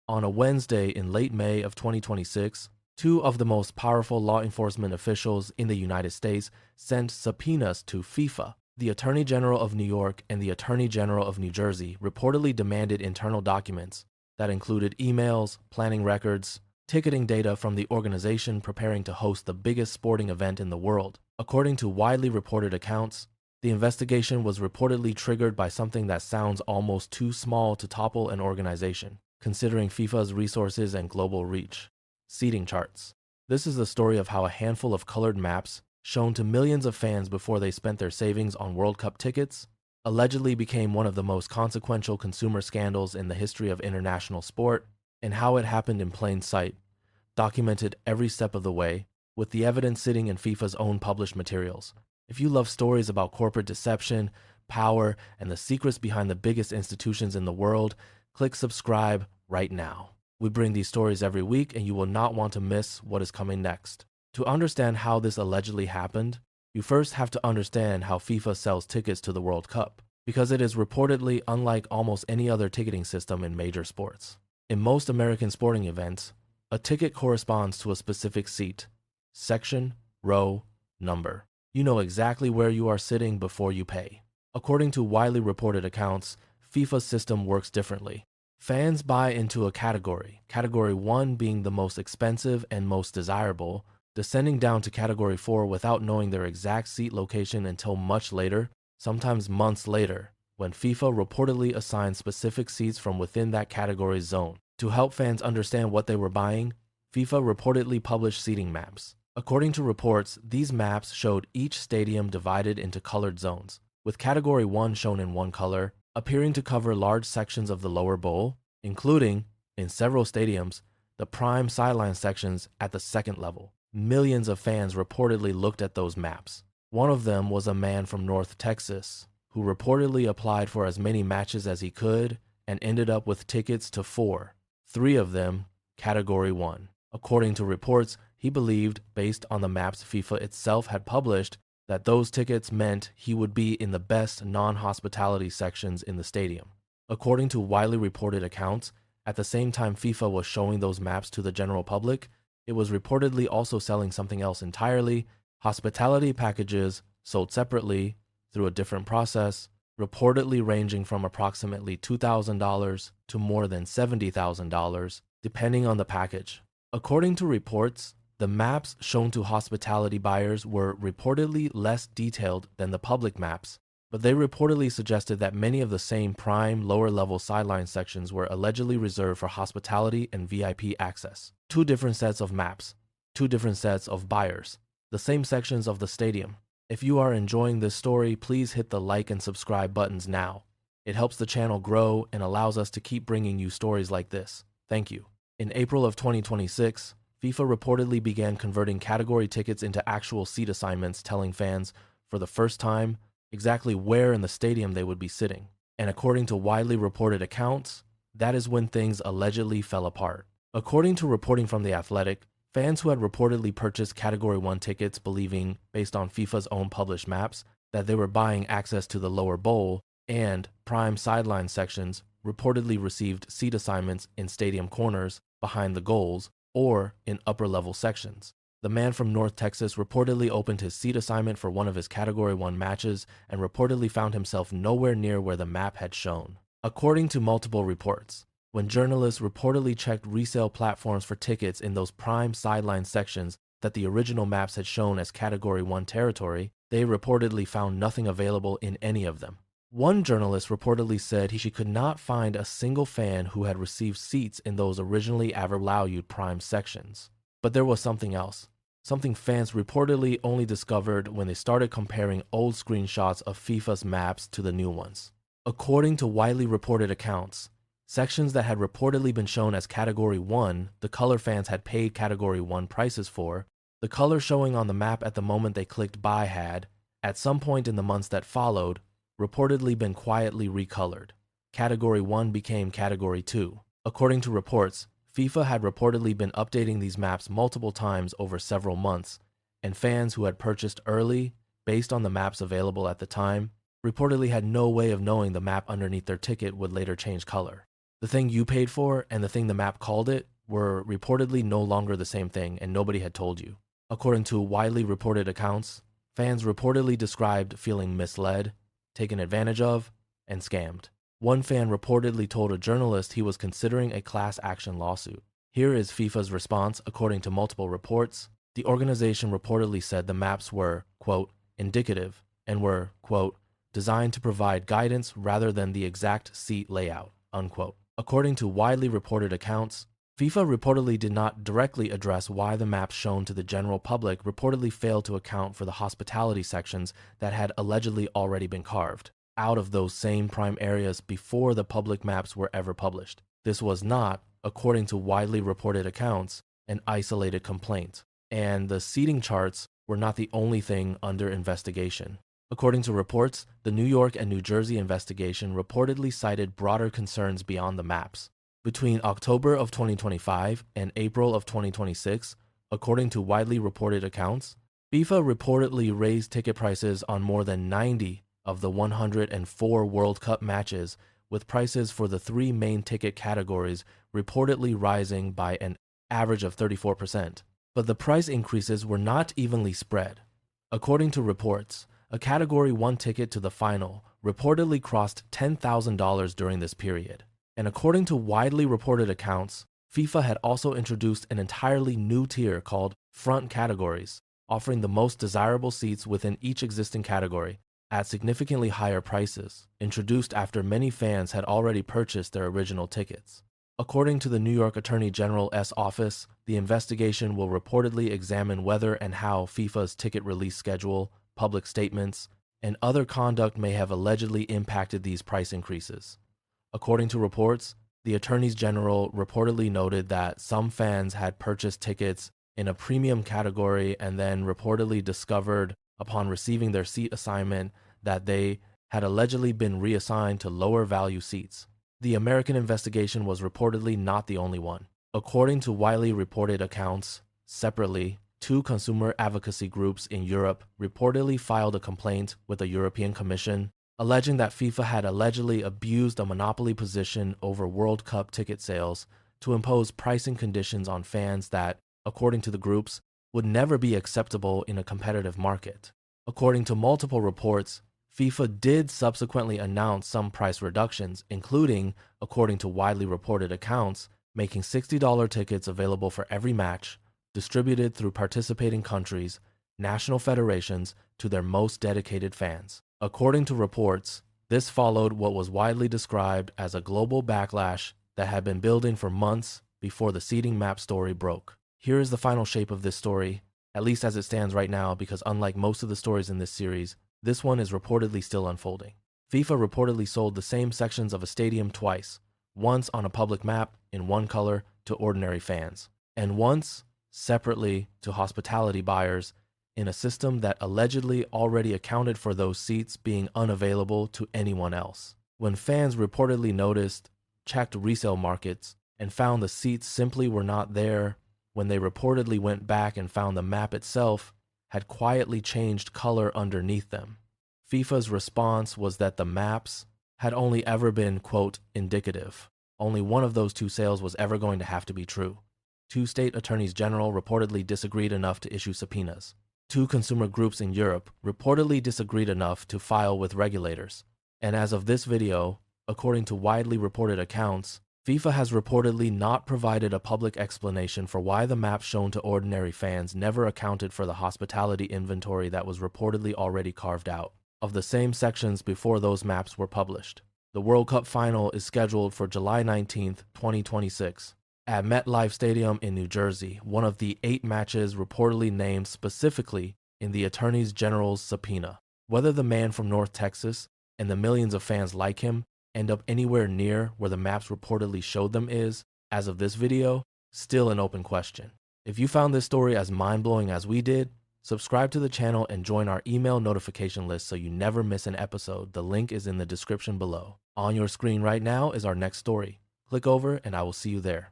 On a Wednesday in late May of 2026, two of the most powerful law enforcement officials in the United States sent subpoenas to FIFA. The Attorney General of New York and the Attorney General of New Jersey reportedly demanded internal documents that included emails, planning records, ticketing data from the organization preparing to host the biggest sporting event in the world. According to widely reported accounts, the investigation was reportedly triggered by something that sounds almost too small to topple an organization, considering FIFA's resources and global reach: seating charts. This is the story of how a handful of colored maps, shown to millions of fans before they spent their savings on World Cup tickets, allegedly became one of the most consequential consumer scandals in the history of international sport, and how it happened in plain sight, documented every step of the way, with the evidence sitting in FIFA's own published materials. If you love stories about corporate deception, power, and the secrets behind the biggest institutions in the world, click subscribe right now. We bring these stories every week, and you will not want to miss what is coming next. To understand how this allegedly happened, you first have to understand how FIFA sells tickets to the World Cup, because it is reportedly unlike almost any other ticketing system in major sports. In most American sporting events, a ticket corresponds to a specific seat, section, row, number. You know exactly where you are sitting before you pay. According to widely reported accounts, FIFA's system works differently. Fans buy into a category, Category 1 being the most expensive and most desirable, descending down to Category 4 without knowing their exact seat location until much later, sometimes months later, when FIFA reportedly assigned specific seats from within that category's zone. To help fans understand what they were buying, FIFA reportedly published seating maps. According to reports, these maps showed each stadium divided into colored zones, with Category 1 shown in one color, appearing to cover large sections of the lower bowl, including, in several stadiums, the prime sideline sections at the second level. Millions of fans reportedly looked at those maps. One of them was a man from North Texas, who reportedly applied for as many matches as he could and ended up with tickets to 4, 3 of them Category 1. According to reports, he believed, based on the maps FIFA itself had published, that those tickets meant he would be in the best non-hospitality sections in the stadium. According to widely reported accounts, at the same time FIFA was showing those maps to the general public, it was reportedly also selling something else entirely: hospitality packages sold separately through a different process, reportedly ranging from approximately $2,000 to more than $70,000, depending on the package. According to reports, the maps shown to hospitality buyers were reportedly less detailed than the public maps, but they reportedly suggested that many of the same prime lower-level sideline sections were allegedly reserved for hospitality and VIP access. Two different sets of maps, two different sets of buyers, the same sections of the stadium. If you are enjoying this story, please hit the like and subscribe buttons now. It helps the channel grow and allows us to keep bringing you stories like this. Thank you. In April of 2026, FIFA reportedly began converting category tickets into actual seat assignments, telling fans, for the first time, exactly where in the stadium they would be sitting. And according to widely reported accounts, that is when things allegedly fell apart. According to reporting from The Athletic, fans who had reportedly purchased Category 1 tickets believing, based on FIFA's own published maps, that they were buying access to the lower bowl and prime sideline sections reportedly received seat assignments in stadium corners, behind the goals, or in upper-level sections. The man from North Texas reportedly opened his seat assignment for one of his Category 1 matches and reportedly found himself nowhere near where the map had shown. According to multiple reports, when journalists reportedly checked resale platforms for tickets in those prime sideline sections that the original maps had shown as Category 1 territory, they reportedly found nothing available in any of them. One journalist reportedly said she could not find a single fan who had received seats in those originally overvalued prime sections. But there was something else, something fans reportedly only discovered when they started comparing old screenshots of FIFA's maps to the new ones. According to widely reported accounts, sections that had reportedly been shown as Category 1, the color fans had paid Category 1 prices for, the color showing on the map at the moment they clicked buy had, at some point in the months that followed, reportedly been quietly recolored. Category 1 became Category 2. According to reports, FIFA had reportedly been updating these maps multiple times over several months, and fans who had purchased early, based on the maps available at the time, reportedly had no way of knowing the map underneath their ticket would later change color. The thing you paid for and the thing the map called it were reportedly no longer the same thing, and nobody had told you. According to widely reported accounts, fans reportedly described feeling misled, taken advantage of, and scammed. One fan reportedly told a journalist he was considering a class action lawsuit. Here is FIFA's response according to multiple reports. The organization reportedly said the maps were, quote, indicative and were, quote, designed to provide guidance rather than the exact seat layout, unquote. According to widely reported accounts, FIFA reportedly did not directly address why the maps shown to the general public reportedly failed to account for the hospitality sections that had allegedly already been carved out of those same prime areas before the public maps were ever published. This was not, according to widely reported accounts, an isolated complaint, and the seating charts were not the only thing under investigation. According to reports, the New York and New Jersey investigation reportedly cited broader concerns beyond the maps. Between October of 2025 and April of 2026, according to widely reported accounts, FIFA reportedly raised ticket prices on more than 90 of the 104 World Cup matches, with prices for the three main ticket categories reportedly rising by an average of 34%. But the price increases were not evenly spread. According to reports, a Category 1 ticket to the final reportedly cost $10,000 during this period. And according to widely reported accounts, FIFA had also introduced an entirely new tier called Front Categories, offering the most desirable seats within each existing category at significantly higher prices, introduced after many fans had already purchased their original tickets. According to the New York Attorney General's office, the investigation will reportedly examine whether and how FIFA's ticket release schedule, public statements, and other conduct may have allegedly impacted these price increases. According to reports, the Attorney General reportedly noted that some fans had purchased tickets in a premium category and then reportedly discovered upon receiving their seat assignment that they had allegedly been reassigned to lower value seats. The American investigation was reportedly not the only one. According to widely reported accounts, separately, two consumer advocacy groups in Europe reportedly filed a complaint with the European Commission, alleging that FIFA had allegedly abused a monopoly position over World Cup ticket sales to impose pricing conditions on fans that, according to the groups, would never be acceptable in a competitive market. According to multiple reports, FIFA did subsequently announce some price reductions, including, according to widely reported accounts, making $60 tickets available for every match, distributed through participating countries, national federations, to their most dedicated fans. According to reports, this followed what was widely described as a global backlash that had been building for months before the seating map story broke. Here is the final shape of this story, at least as it stands right now, because unlike most of the stories in this series, this one is reportedly still unfolding. FIFA reportedly sold the same sections of a stadium twice, once on a public map in one color to ordinary fans, and once separately to hospitality buyers in a system that allegedly already accounted for those seats being unavailable to anyone else. When fans reportedly noticed, checked resale markets, and found the seats simply were not there, when they reportedly went back and found the map itself had quietly changed color underneath them. FIFA's response was that the maps had only ever been, quote, indicative. Only one of those two sales was ever going to have to be true. Two state attorneys general reportedly disagreed enough to issue subpoenas. Two consumer groups in Europe reportedly disagreed enough to file with regulators. And as of this video, according to widely reported accounts, FIFA has reportedly not provided a public explanation for why the maps shown to ordinary fans never accounted for the hospitality inventory that was reportedly already carved out of the same sections before those maps were published. The World Cup final is scheduled for July 19, 2026, at MetLife Stadium in New Jersey, one of the 8 matches reportedly named specifically in the Attorney General's subpoena. Whether the man from North Texas and the millions of fans like him end up anywhere near where the maps reportedly showed them is, as of this video, still an open question. If you found this story as mind-blowing as we did, subscribe to the channel and join our email notification list so you never miss an episode. The link is in the description below. On your screen right now is our next story. Click over and I will see you there.